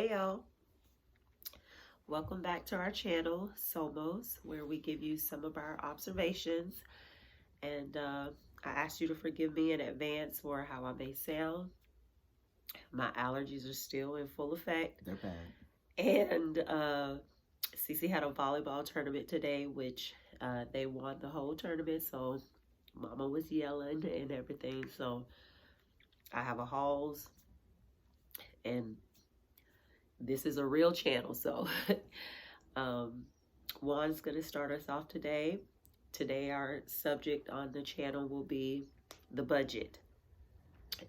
Hey y'all, welcome back to our channel, Somos, where we give you some of our observations. And I ask you to forgive me in advance for how I may sound. My allergies are still in full effect. They're bad. And Cece had a volleyball tournament today, which they won the whole tournament. So Mama was yelling and everything. So I have a halls, and this is a real channel. So um, Juan's going to start us off today. Today, our subject on the channel will be the budget.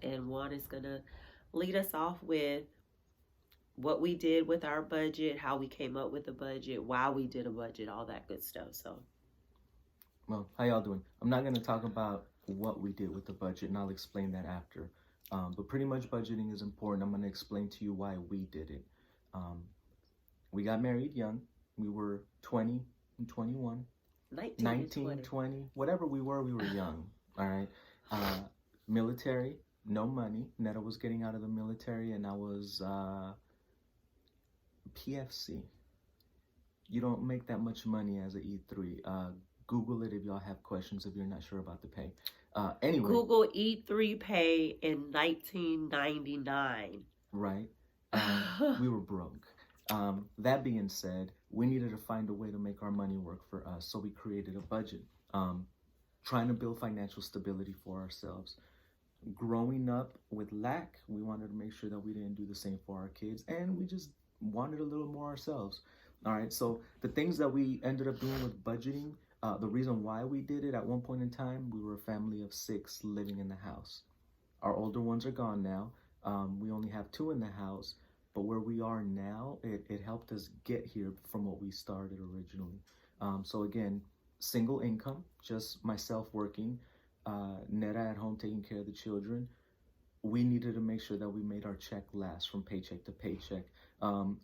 And Juan is going to lead us off with what we did with our budget, how we came up with the budget, why we did a budget, all that good stuff. So, Well, how y'all doing? I'm not going to talk about what we did with the budget, and I'll explain that after. But pretty much budgeting is important. I'm going to explain to you why we did it. Um, we got married young. We were 20 and 21. 19, 20. Whatever we were young. All right. Military, no money. Netta was getting out of the military, and I was PFC. You don't make that much money as an E3. Google it if y'all have questions if you're not sure about the pay. Anyway. Google E3 pay in 1999. Right. We were broke. That being said, we needed to find a way to make our money work for us. So we created a budget, trying to build financial stability for ourselves. Growing up with lack, we wanted to make sure that we didn't do the same for our kids. And we just wanted a little more ourselves. All right. So the things that we ended up doing with budgeting, the reason why we did it, at one point in time, we were a family of 6 living in the house. Our older ones are gone now. We only have 2 in the house, but where we are now, it helped us get here from what we started originally. So again, single income, just myself working, Netta at home taking care of the children. We needed to make sure that we made our check last from paycheck to paycheck.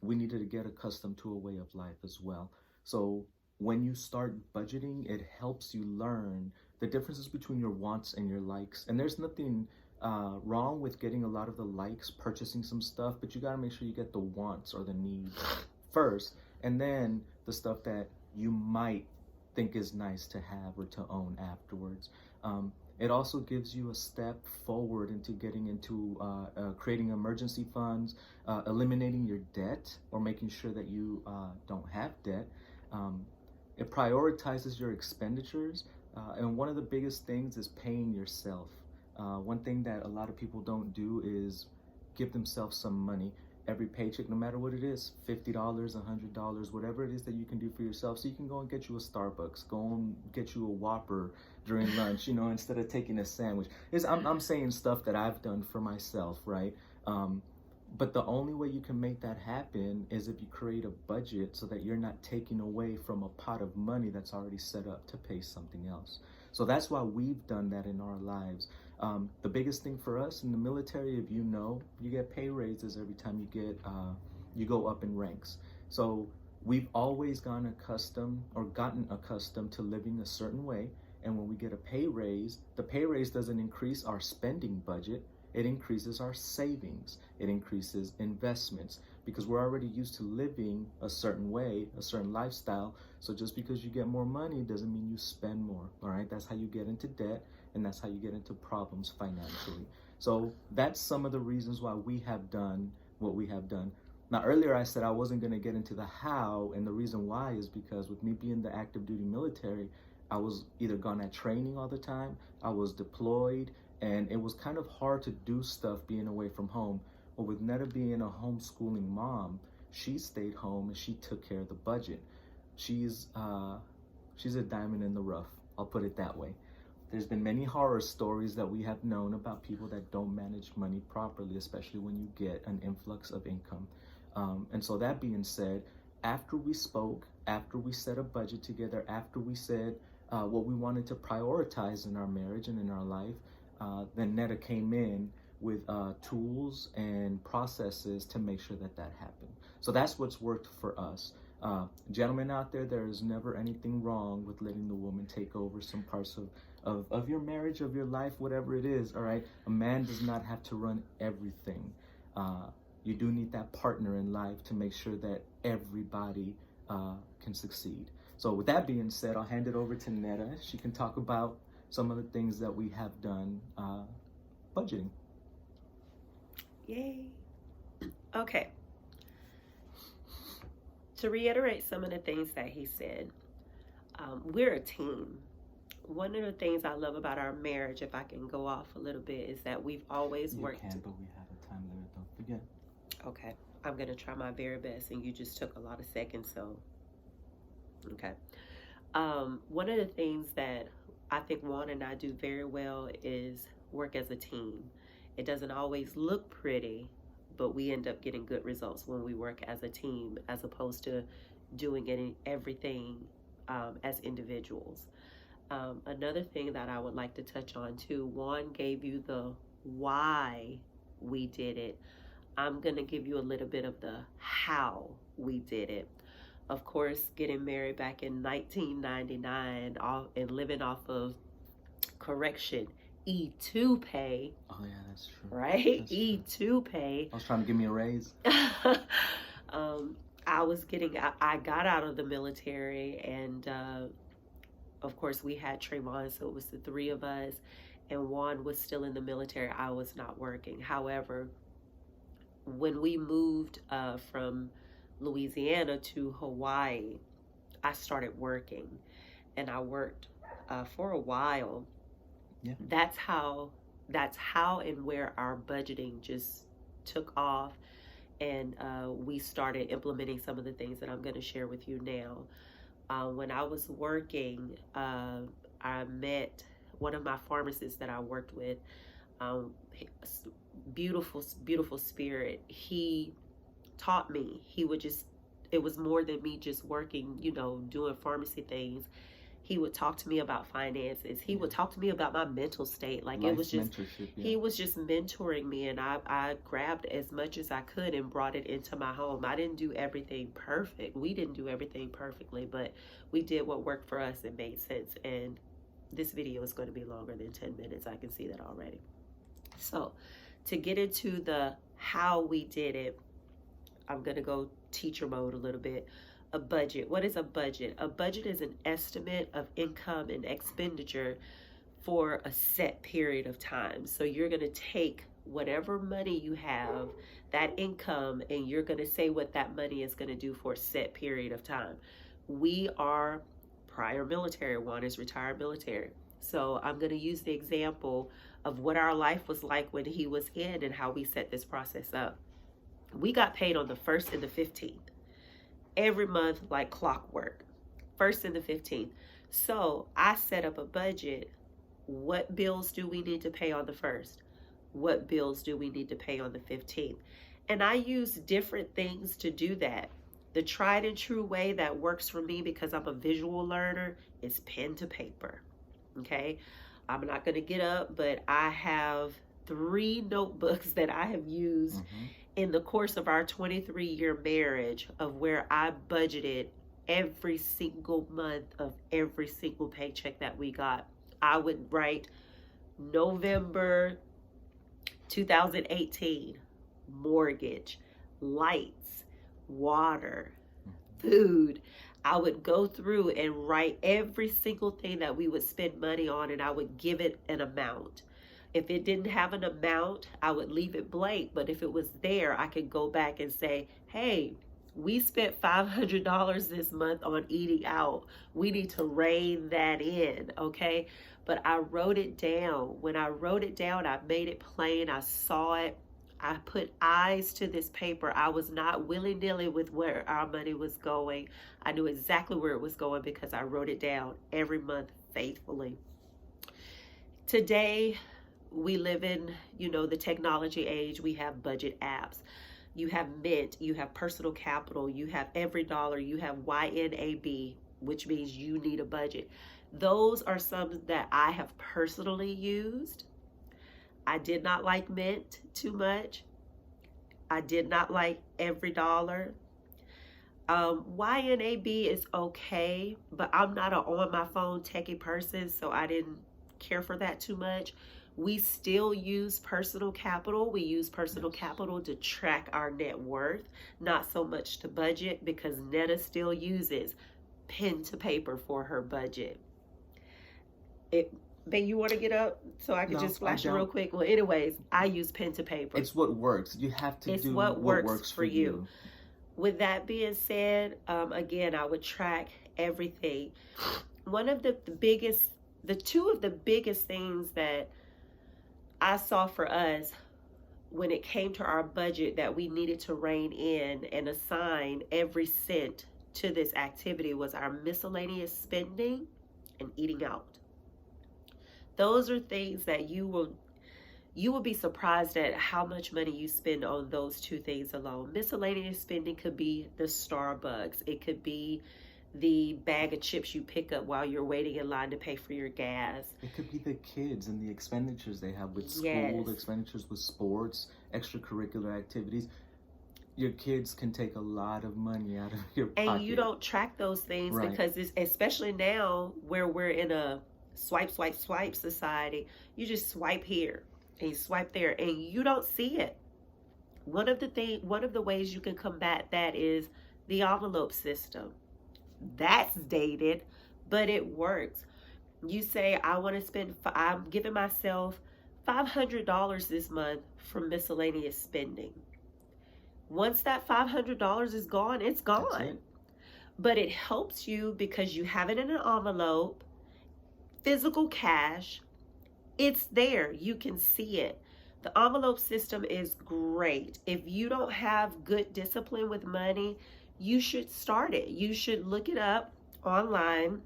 We needed to get accustomed to a way of life as well. So when you start budgeting, it helps you learn the differences between your wants and your likes. And there's nothing wrong with getting a lot of the likes, purchasing some stuff, but you got to make sure you get the wants or the needs first, and then the stuff that you might think is nice to have or to own afterwards. It also gives you a step forward into getting into creating emergency funds, eliminating your debt, or making sure that you don't have debt. It prioritizes your expenditures, and one of the biggest things is paying yourself. One thing that a lot of people don't do is give themselves some money. Every paycheck, no matter what it is, $50, $100, whatever it is that you can do for yourself. So you can go and get you a Starbucks, go and get you a Whopper during lunch, instead of taking a sandwich. I'm saying stuff that I've done for myself, right? But the only way you can make that happen is if you create a budget so that you're not taking away from a pot of money that's already set up to pay something else. So that's why we've done that in our lives. The biggest thing for us in the military, if you get pay raises every time you go up in ranks. So we've always gotten accustomed to living a certain way. And when we get a pay raise, the pay raise doesn't increase our spending budget. It increases our savings. It increases investments, because we're already used to living a certain way, a certain lifestyle. So just because you get more money doesn't mean you spend more. All right. That's how you get into debt, and that's how you get into problems financially. So that's some of the reasons why we have done what we have done. Now, earlier I said I wasn't going to get into the how, and the reason why is because with me being the active duty military, I was either gone at training all the time, I was deployed, and it was kind of hard to do stuff being away from home. But with Netta being a homeschooling mom, she stayed home and she took care of the budget. She's a diamond in the rough, I'll put it that way. There's been many horror stories that we have known about people that don't manage money properly, especially when you get an influx of income. And so that being said, after we spoke, after we set a budget together, after we said what we wanted to prioritize in our marriage and in our life, then Netta came in with tools and processes to make sure that happened. So that's what's worked for us. Gentlemen out there is never anything wrong with letting the woman take over some parts of your marriage, of your life, whatever it is, all right? A man does not have to run everything. you do need that partner in life to make sure that everybody can succeed. So with that being said, I'll hand it over to Netta. She can talk about some of the things that we have done budgeting. Yay. Okay. To reiterate some of the things that he said, we're a team. One of the things I love about our marriage, if I can go off a little bit, is that we've always worked. You can, but we have a time limit, don't forget. Okay. I'm going to try my very best, and you just took a lot of seconds, so. Okay. One of the things that I think Juan and I do very well is work as a team. It doesn't always look pretty, but we end up getting good results when we work as a team as opposed to doing everything as individuals. Another thing that I would like to touch on too, Juan gave you the why we did it. I'm going to give you a little bit of the how we did it. Of course, getting married back in 1999 and living off of, correction, E2 pay. Oh yeah, that's true. Right? That's E2 true. pay. I was trying to give me a raise. I got out of the military, and of course we had Trayvon, so it was the three of us, and Juan was still in the military. I was not working. However, when we moved from Louisiana to Hawaii, I started working, and I worked for a while. Yeah. That's how and where our budgeting just took off, and we started implementing some of the things that I'm going to share with you now. When I was working, I met one of my pharmacists that I worked with. Beautiful spirit. He taught me. It was more than me just working, doing pharmacy things. He would talk to me about finances. He would talk to me about my mental state. Like, it was just, he was just mentoring me, and I grabbed as much as I could and brought it into my home. I didn't do everything perfect. We didn't do everything perfectly, but we did what worked for us and made sense. And this video is going to be longer than 10 minutes. I can see that already. So to get into the how we did it, I'm going to go teacher mode a little bit. A budget. What is a budget? A budget is an estimate of income and expenditure for a set period of time. So you're going to take whatever money you have, that income, and you're going to say what that money is going to do for a set period of time. We are prior military. One is retired military. So I'm going to use the example of what our life was like when he was in and how we set this process up. We got paid on the 1st and the 15th. Every month, like clockwork, 1st and the 15th. So I set up a budget. What bills do we need to pay on the 1st? What bills do we need to pay on the 15th? And I use different things to do that. The tried and true way that works for me, because I'm a visual learner, is pen to paper. Okay. I'm not going to get up, but I have 3 notebooks that I have used in the course of our 23-year marriage, of where I budgeted every single month of every single paycheck that we got. I would write November 2018, mortgage, lights, water, food. I would go through and write every single thing that we would spend money on, and I would give it an amount. If it didn't have an amount, I would leave it blank. But if it was there, I could go back and say, hey, we spent $500 this month on eating out. We need to rein that in, okay? But I wrote it down. When I wrote it down, I made it plain. I saw it. I put eyes to this paper. I was not willy-nilly with where our money was going. I knew exactly where it was going because I wrote it down every month faithfully. Today, we live in, the technology age. We have budget apps. You have Mint, you have Personal Capital, you have Every Dollar, you have YNAB, which means you need a budget. Those are some that I have personally used. I did not like Mint too much. I did not like Every Dollar. YNAB is okay, but I'm not an on my phone techie person, so I didn't care for that too much. We still use personal capital. We use personal capital to track our net worth, not so much to budget, because Netta still uses pen to paper for her budget. Babe, you want to get up so I can just flash it real quick? Well, anyways, I use pen to paper. It's what works. You have to do what works for you. With that being said, again, I would track everything. One of the two of the biggest things that I saw for us when it came to our budget that we needed to rein in and assign every cent to this activity was our miscellaneous spending and eating out. Those are things that you will be surprised at how much money you spend on those two things alone. Miscellaneous spending could be the Starbucks. It could be the bag of chips you pick up while you're waiting in line to pay for your gas. It could be the kids and the expenditures they have with school, the expenditures with sports, extracurricular activities. Your kids can take a lot of money out of your pocket. And you don't track those things because it's, especially now where we're in a swipe society, you just swipe here and you swipe there and you don't see it. One of the ways you can combat that is the envelope system. That's dated, but it works. You say, I'm giving myself $500 this month for miscellaneous spending. Once that $500 is gone, it's gone. But it helps you because you have it in an envelope, physical cash. It's there. You can see it. The envelope system is great. If you don't have good discipline with money, you should start it. You should look it up online.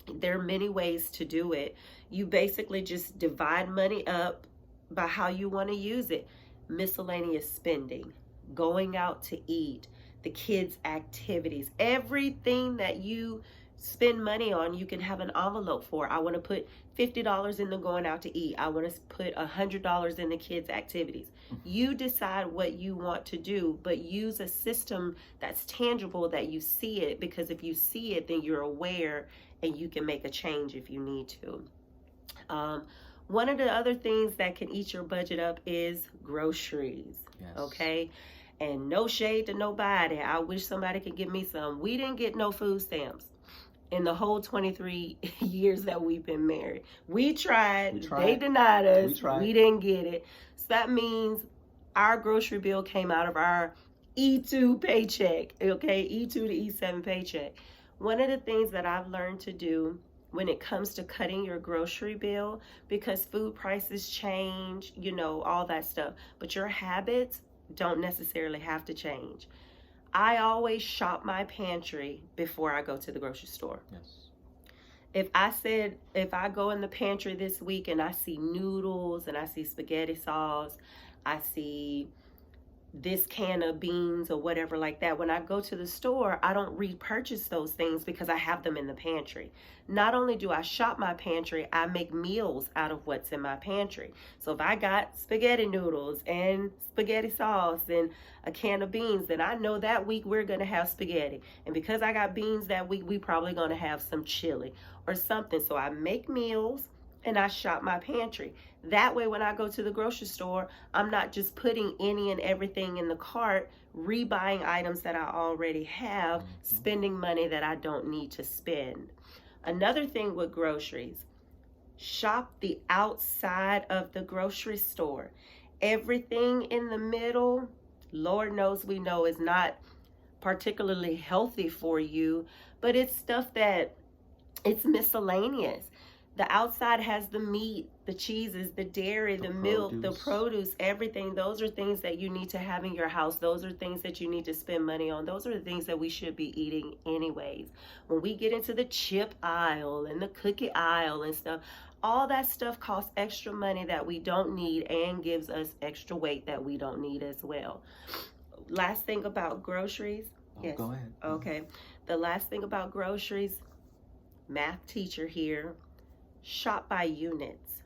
There are many ways to do it. You basically just divide money up by how you want to use it. Miscellaneous spending, going out to eat, the kids' activities, everything that you spend money on, you can have an envelope for. I want to put $50 in the going out to eat. I want to put $100 in the kids' activities. You decide what you want to do, but use a system that's tangible, that you see it, because if you see it, then you're aware and you can make a change if you need to. One of the other things that can eat your budget up is groceries. Yes. Okay? And no shade to nobody. I wish somebody could give me some. We didn't get no food stamps in the whole 23 years that we've been married. We tried. They denied us. We didn't get it. So that means our grocery bill came out of our E2 paycheck, okay? E2 to E7 paycheck. One of the things that I've learned to do when it comes to cutting your grocery bill, because food prices change, all that stuff, but your habits don't necessarily have to change. I always shop my pantry before I go to the grocery store. Yes. If I go in the pantry this week and I see noodles and I see spaghetti sauce, I see this can of beans or whatever like that, when I go to the store, I don't repurchase those things because I have them in the pantry. Not only do I shop my pantry, I make meals out of what's in my pantry. So if I got spaghetti noodles and spaghetti sauce and a can of beans, then I know that week we're going to have spaghetti. And because I got beans that week, we probably going to have some chili or something. So I make meals and I shop my pantry. That way, when I go to the grocery store, I'm not just putting any and everything in the cart, rebuying items that I already have, spending money that I don't need to spend. Another thing with groceries, shop the outside of the grocery store. Everything in the middle, Lord knows we know, is not particularly healthy for you, but it's stuff that it's miscellaneous. The outside has the meat, the cheeses, the dairy, the milk, the produce, everything. Those are things that you need to have in your house. Those are things that you need to spend money on. Those are the things that we should be eating anyways. When we get into the chip aisle and the cookie aisle and stuff, all that stuff costs extra money that we don't need and gives us extra weight that we don't need as well. Last thing about groceries. Yes. Go ahead. Okay. The last thing about groceries, math teacher here. Shop by units,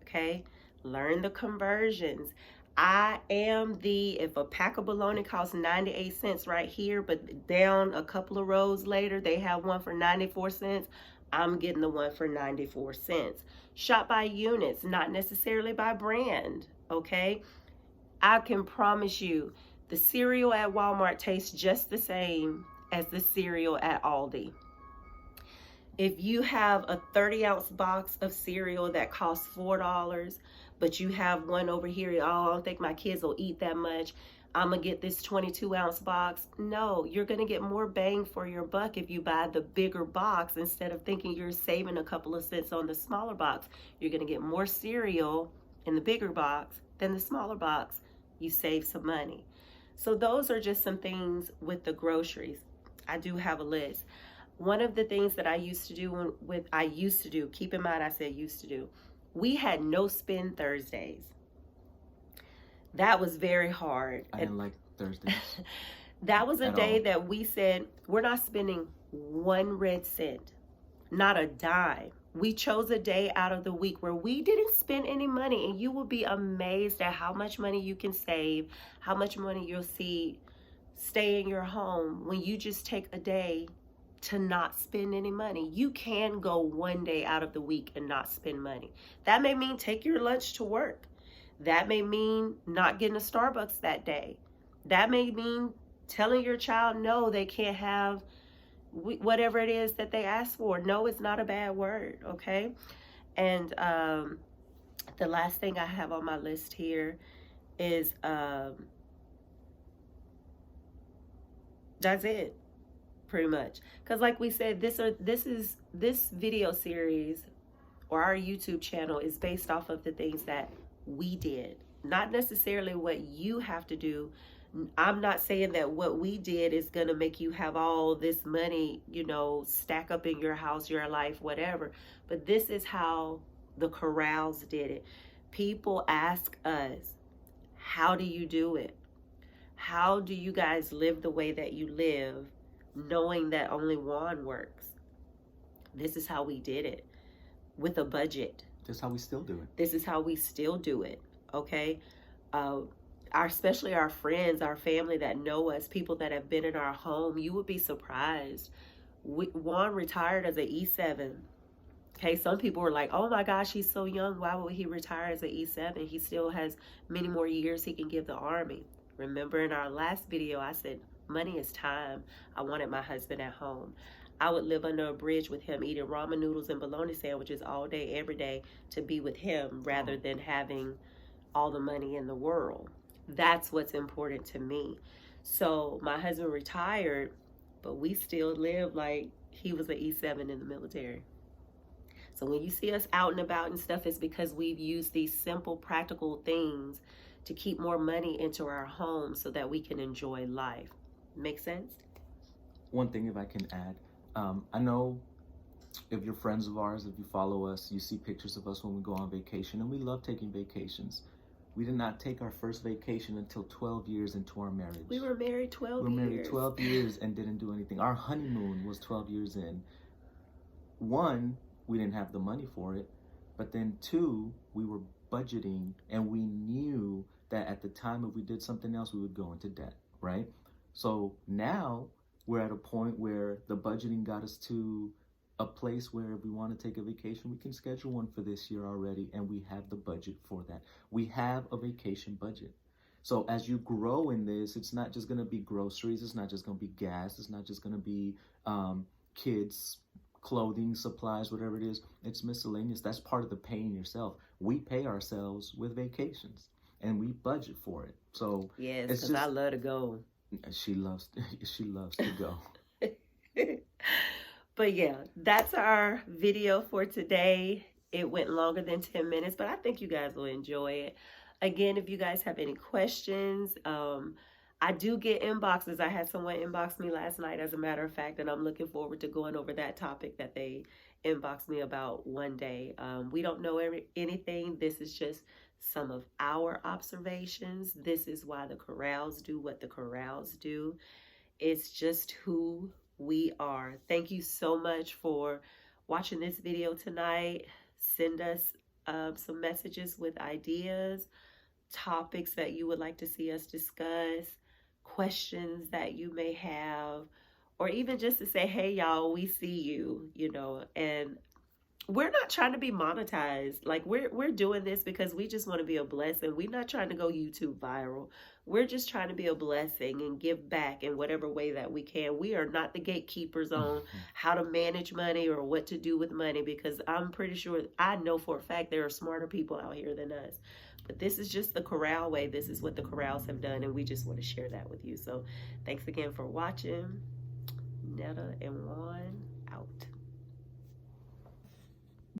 okay? Learn the conversions. If a pack of bologna costs 98 cents right here, but down a couple of rows later, they have one for 94 cents, I'm getting the one for 94 cents. Shop by units, not necessarily by brand, okay? I can promise you the cereal at Walmart tastes just the same as the cereal at Aldi. If you have a 30-ounce box of cereal that costs $4, but you have one over here, oh, I don't think my kids will eat that much, I'm going to get this 22-ounce box. No, you're going to get more bang for your buck if you buy the bigger box instead of thinking you're saving a couple of cents on the smaller box. You're going to get more cereal in the bigger box than the smaller box. You save some money. So those are just some things with the groceries. I do have a list. One of the things that I used to do, keep in mind I said used to do, we had no spend Thursdays. That was very hard. I didn't like Thursdays. That was a day that we said, we're not spending 1 red cent, not a dime. We chose a day out of the week where we didn't spend any money, and you will be amazed at how much money you can save, how much money you'll see stay in your home when you just take a day to not spend any money. You can go 1 day out of the week and not spend money. That may mean take your lunch to work. That may mean not getting a Starbucks that day. That may mean telling your child no, they can't have whatever it is that they ask for. No is not a bad word, okay? And the last thing I have on my list here is that's it, pretty much. Because like we said, this video series or our YouTube channel is based off of the things that we did, not necessarily what you have to do. I'm not saying that what we did is going to make you have all this money, you know, stack up in your house, your life, whatever. But this is how the Corrals did it. People ask us, how do you do it? How do you guys live the way that you live, knowing that only one works? This is how we did it, with a budget. This is how we still do it. This is how we still do it, okay? Especially our friends, our family that know us, people that have been in our home, you would be surprised. Juan retired as an E7. Okay, some people were like, oh my gosh, he's so young. Why would he retire as an E7? He still has many more years he can give the Army. Remember in our last video, I said, money is time. I wanted my husband at home. I would live under a bridge with him, eating ramen noodles and bologna sandwiches all day, every day, to be with him rather than having all the money in the world. That's what's important to me. So my husband retired, but we still live like he was an E7 in the military. So when you see us out and about and stuff, it's because we've used these simple, practical things to keep more money into our home so that we can enjoy life. Make sense? One thing, if I can add, I know if you're friends of ours, if you follow us, you see pictures of us when we go on vacation, and we love taking vacations. We did not take our first vacation until 12 years into our marriage. We were married 12 years. We were married 12 years and didn't do anything. Our honeymoon was 12 years in. 1, we didn't have the money for it, but then 2, we were budgeting, and we knew that at the time if we did something else, we would go into debt, right? So now we're at a point where the budgeting got us to a place where if we want to take a vacation, we can schedule one for this year already, and we have the budget for that. We have a vacation budget. So as you grow in this, it's not just going to be groceries, it's not just going to be gas, it's not just going to be kids, clothing, supplies, whatever it is. It's miscellaneous. That's part of the paying yourself. We pay ourselves with vacations, and we budget for it. So yes, because I love to go. She loves to go. But yeah, that's our video for today. It went longer than 10 minutes, but I think you guys will enjoy it. Again, if you guys have any questions, I do get inboxes. I had someone inbox me last night, as a matter of fact, and I'm looking forward to going over that topic that they inboxed me about one day. We don't know anything. This is just some of our observations. This is why the Corrals do what the Corrals do. It's just who we are. Thank you so much for watching this video tonight. Send us some messages with ideas, topics that you would like to see us discuss, questions that you may have, or even just to say, hey, y'all, we see you, you know, and we're not trying to be monetized. Like we're doing this because we just want to be a blessing. We're not trying to go YouTube viral. We're just trying to be a blessing and give back in whatever way that we can. We are not the gatekeepers on how to manage money or what to do with money, because I'm pretty sure, I know for a fact there are smarter people out here than us. But this is just the Corral way. This is what the Corrals have done, and we just want to share that with you. So thanks again for watching. Netta and Juan out.